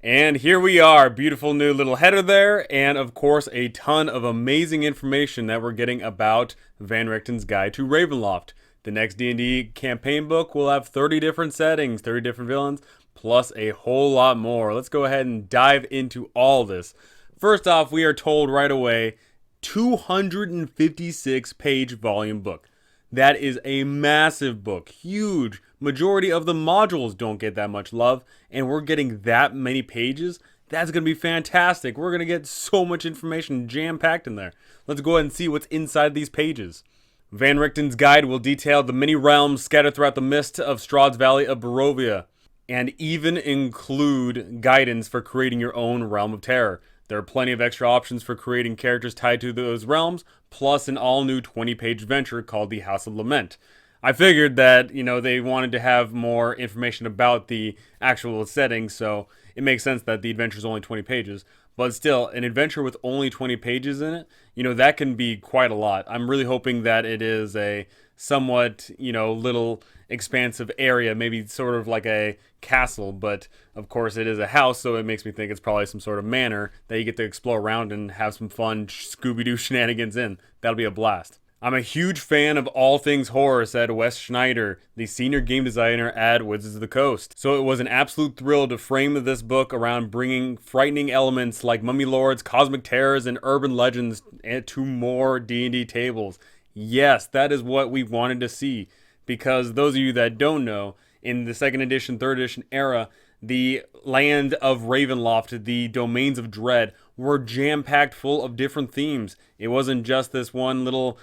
And here we are, beautiful new little header there, and of course a ton of amazing information that we're getting about Van Richten's Guide to Ravenloft. The next D&D campaign book will have 30 different settings, 30 different villains, plus a whole lot more. Let's go ahead and dive into all this. First off, we are told right away, 256 page volume book. That is a massive book, huge. Majority of the modules don't get that much love, and we're getting that many pages. That's going to be fantastic. We're going to get so much information jam-packed in there. Let's go ahead and see what's inside these pages. Van Richten's guide will detail the many realms scattered throughout the mist of Strahd's Valley of Barovia, and even include guidance for creating your own Realm of Terror. There are plenty of extra options for creating characters tied to those realms, plus an all-new 20-page adventure called the House of Lament. I figured that, they wanted to have more information about the actual setting, so it makes sense that the adventure is only 20 pages. But still, an adventure with only 20 pages in it, that can be quite a lot. I'm really hoping that it is a somewhat, little expansive area, maybe sort of like a castle, but of course it is a house, so it makes me think it's probably some sort of manor that you get to explore around and have some fun Scooby-Doo shenanigans in. That'll be a blast. I'm a huge fan of all things horror, said Wes Schneider, the senior game designer at Wizards of the Coast. So it was an absolute thrill to frame this book around bringing frightening elements like mummy lords, cosmic terrors, and urban legends to more D&D tables. Yes, that is what we wanted to see. Because those of you that don't know, in the 2nd edition, 3rd edition era, the land of Ravenloft, the domains of dread, were jam-packed full of different themes. It wasn't just this one little,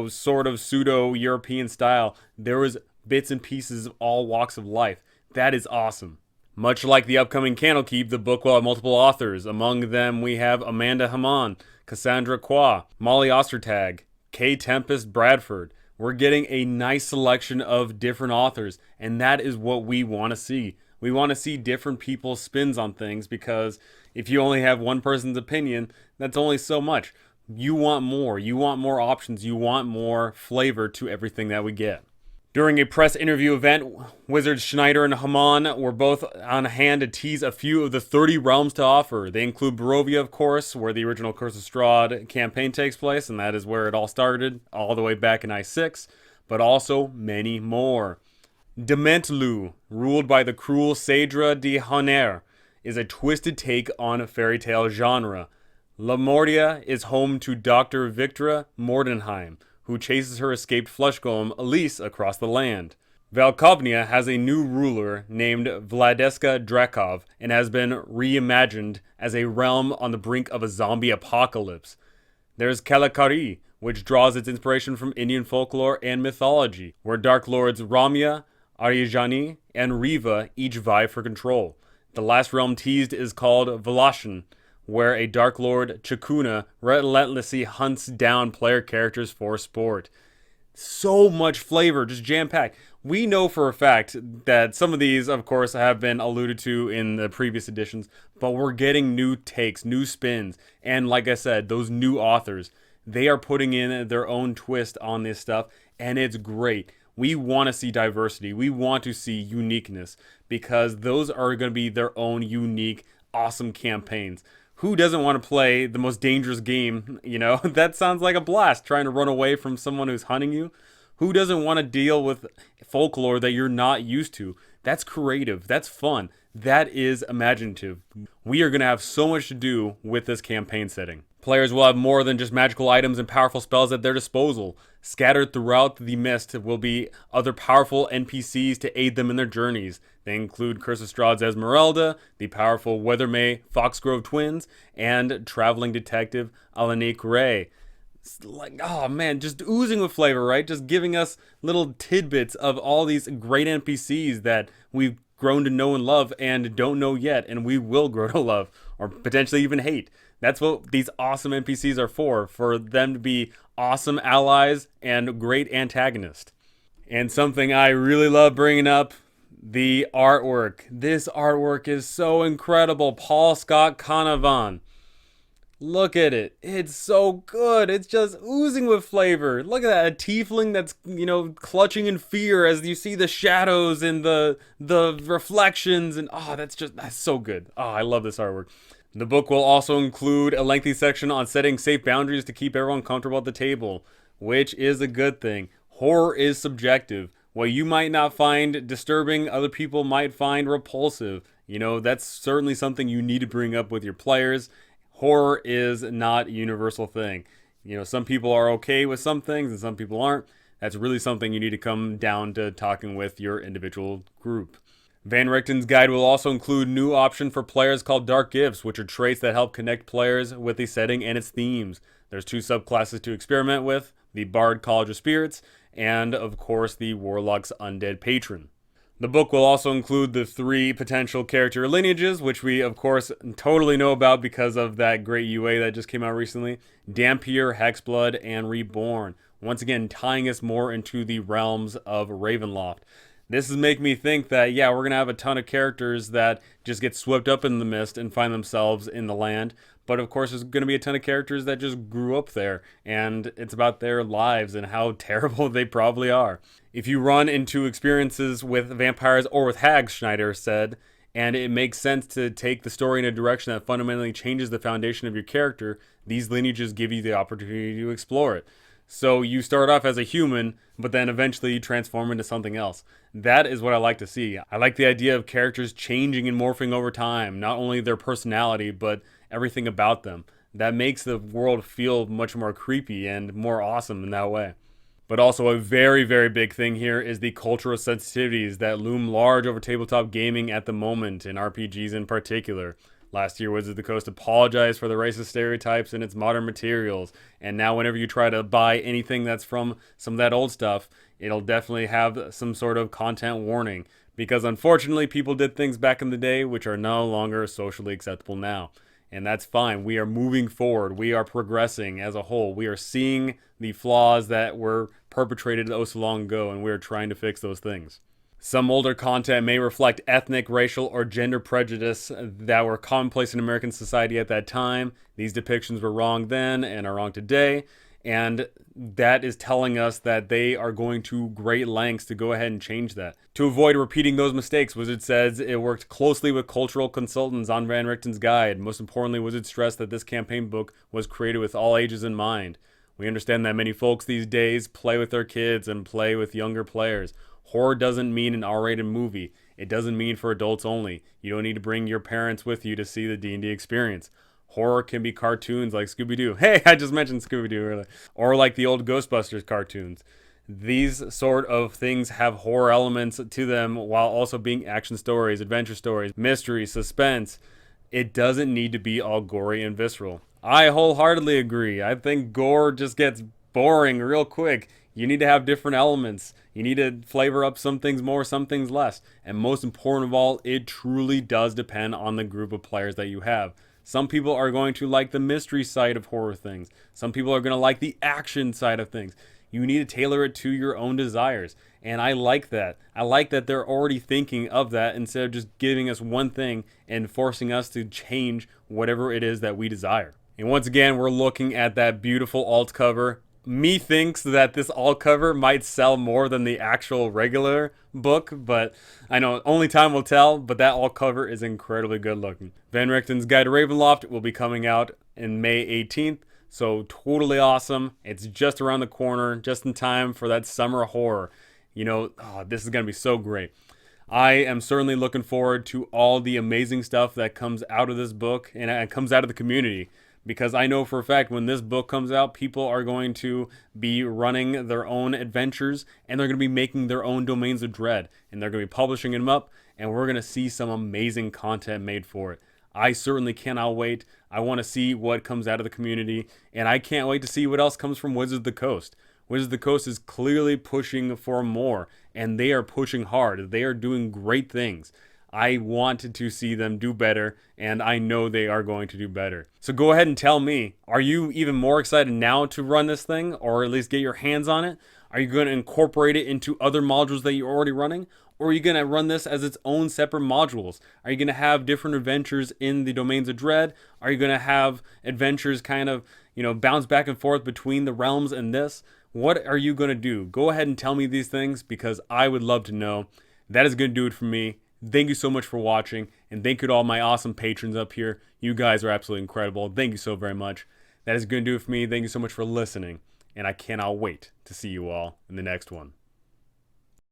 sort of pseudo-European style. There was bits and pieces of all walks of life. That is awesome. Much like the upcoming Candlekeep, the book will have multiple authors. Among them, we have Amanda Haman, Cassandra Qua, Molly Ostertag, Kay Tempest Bradford. We're getting a nice selection of different authors, and that is what we want to see. We want to see different people's spins on things, because if you only have one person's opinion, that's only so much. You want more. You want more options. You want more flavor to everything that we get. During a press interview event, Wizards Schneider and Haman were both on hand to tease a few of the 30 realms to offer. They include Barovia, of course, where the original Curse of Strahd campaign takes place, and that is where it all started, all the way back in I6, but also many more. Dementlu, ruled by the cruel Cedra de Honer, is a twisted take on a fairy tale genre. Lamordia is home to Dr. Victra Mordenheim, who chases her escaped flesh golem Elise across the land. Valkovnia has a new ruler named Vladeska Drakov and has been reimagined as a realm on the brink of a zombie apocalypse. There's Kalakari, which draws its inspiration from Indian folklore and mythology, where Dark Lords Ramya, Aryajani, and Riva each vie for control. The last realm teased is called Velashan, where a Dark Lord, Chakuna, relentlessly hunts down player characters for sport. So much flavor, just jam-packed. We know for a fact that some of these, of course, have been alluded to in the previous editions, but we're getting new takes, new spins, and like I said, those new authors, they are putting in their own twist on this stuff, and it's great. We want to see diversity. We want to see uniqueness, because those are going to be their own unique, awesome campaigns. Who doesn't want to play the most dangerous game? That sounds like a blast, trying to run away from someone who's hunting you. Who doesn't want to deal with folklore that you're not used to? That's creative. That's fun. That is imaginative. We are going to have so much to do with this campaign setting. Players will have more than just magical items and powerful spells at their disposal. Scattered throughout the mist will be other powerful NPCs to aid them in their journeys. They include Curse of Strahd's Esmeralda, the powerful Weathermay Foxgrove twins, and traveling detective Alanique Ray. Oh man, just oozing with flavor, right? Just giving us little tidbits of all these great NPCs that we've grown to know and love and don't know yet, and we will grow to love, or potentially even hate. That's what these awesome NPCs are for them to be awesome allies and great antagonists. And something I really love bringing up, the artwork. This artwork is so incredible. Paul Scott Canavan. Look at it. It's so good. It's just oozing with flavor. Look at that. A tiefling that's, clutching in fear as you see the shadows and the reflections and that's so good. Oh, I love this artwork. The book will also include a lengthy section on setting safe boundaries to keep everyone comfortable at the table, which is a good thing. Horror is subjective. What you might not find disturbing, other people might find repulsive. That's certainly something you need to bring up with your players. Horror is not a universal thing. Some people are okay with some things and some people aren't. That's really something you need to come down to talking with your individual group. Van Richten's guide will also include new option for players called Dark Gifts, which are traits that help connect players with the setting and its themes. There's 2 subclasses to experiment with, the Bard College of Spirits, and of course the Warlock's Undead Patron. The book will also include the 3 potential character lineages, which we, of course, totally know about because of that great UA that just came out recently. Dampier, Hexblood, and Reborn. Once again, tying us more into the realms of Ravenloft. This is making me think that, we're going to have a ton of characters that just get swept up in the mist and find themselves in the land. But of course, there's going to be a ton of characters that just grew up there, and it's about their lives and how terrible they probably are. If you run into experiences with vampires or with hags, Schneider said, and it makes sense to take the story in a direction that fundamentally changes the foundation of your character, these lineages give you the opportunity to explore it. So you start off as a human, but then eventually you transform into something else. That is what I like to see. I like the idea of characters changing and morphing over time, not only their personality, but everything about them. That makes the world feel much more creepy and more awesome in that way. But also a very, very big thing here is the cultural sensitivities that loom large over tabletop gaming at the moment, in RPGs in particular. Last year, Wizards of the Coast apologized for the racist stereotypes in its modern materials, and now whenever you try to buy anything that's from some of that old stuff, it'll definitely have some sort of content warning, because unfortunately people did things back in the day which are no longer socially acceptable now. And that's fine. We are moving forward. We are progressing as a whole. We are seeing the flaws that were perpetrated oh so long ago, and we are trying to fix those things. Some older content may reflect ethnic, racial, or gender prejudice that were commonplace in American society at that time. These depictions were wrong then and are wrong today, and that is telling us that they are going to great lengths to go ahead and change that. To avoid repeating those mistakes, Wizard says it worked closely with cultural consultants on Van Richten's guide. Most importantly, Wizard stressed that this campaign book was created with all ages in mind. We understand that many folks these days play with their kids and play with younger players. Horror doesn't mean an R-rated movie. It doesn't mean for adults only. You don't need to bring your parents with you to see the D&D experience. Horror can be cartoons like Scooby-Doo. Hey, I just mentioned Scooby-Doo earlier. Or like the old Ghostbusters cartoons. These sort of things have horror elements to them while also being action stories, adventure stories, mystery, suspense. It doesn't need to be all gory and visceral. I wholeheartedly agree. I think gore just gets boring real quick. You need to have different elements. You need to flavor up some things more, some things less. And most important of all, it truly does depend on the group of players that you have. Some people are going to like the mystery side of horror things. Some people are going to like the action side of things. You need to tailor it to your own desires. And I like that. I like that they're already thinking of that instead of just giving us one thing and forcing us to change whatever it is that we desire. And once again, we're looking at that beautiful alt cover. Me thinks that this alt cover might sell more than the actual regular book, but I know only time will tell, but that alt cover is incredibly good looking. Van Richten's Guide to Ravenloft will be coming out in May 18th, so totally awesome. It's just around the corner, just in time for that summer horror. This is going to be so great. I am certainly looking forward to all the amazing stuff that comes out of this book and comes out of the community. Because I know for a fact when this book comes out, people are going to be running their own adventures and they're going to be making their own domains of dread. And they're going to be publishing them up and we're going to see some amazing content made for it. I certainly cannot wait. I want to see what comes out of the community and I can't wait to see what else comes from Wizards of the Coast. Wizards of the Coast is clearly pushing for more and they are pushing hard. They are doing great things. I wanted to see them do better, and I know they are going to do better. So go ahead and tell me, are you even more excited now to run this thing, or at least get your hands on it? Are you going to incorporate it into other modules that you're already running? Or are you going to run this as its own separate modules? Are you going to have different adventures in the Domains of Dread? Are you going to have adventures kind of, bounce back and forth between the realms and this? What are you going to do? Go ahead and tell me these things because I would love to know. That is going to do it for me. Thank you so much for watching, and thank you to all my awesome patrons up here. You guys are absolutely incredible. Thank you so very much. That is going to do it for me. Thank you so much for listening, and I cannot wait to see you all in the next one.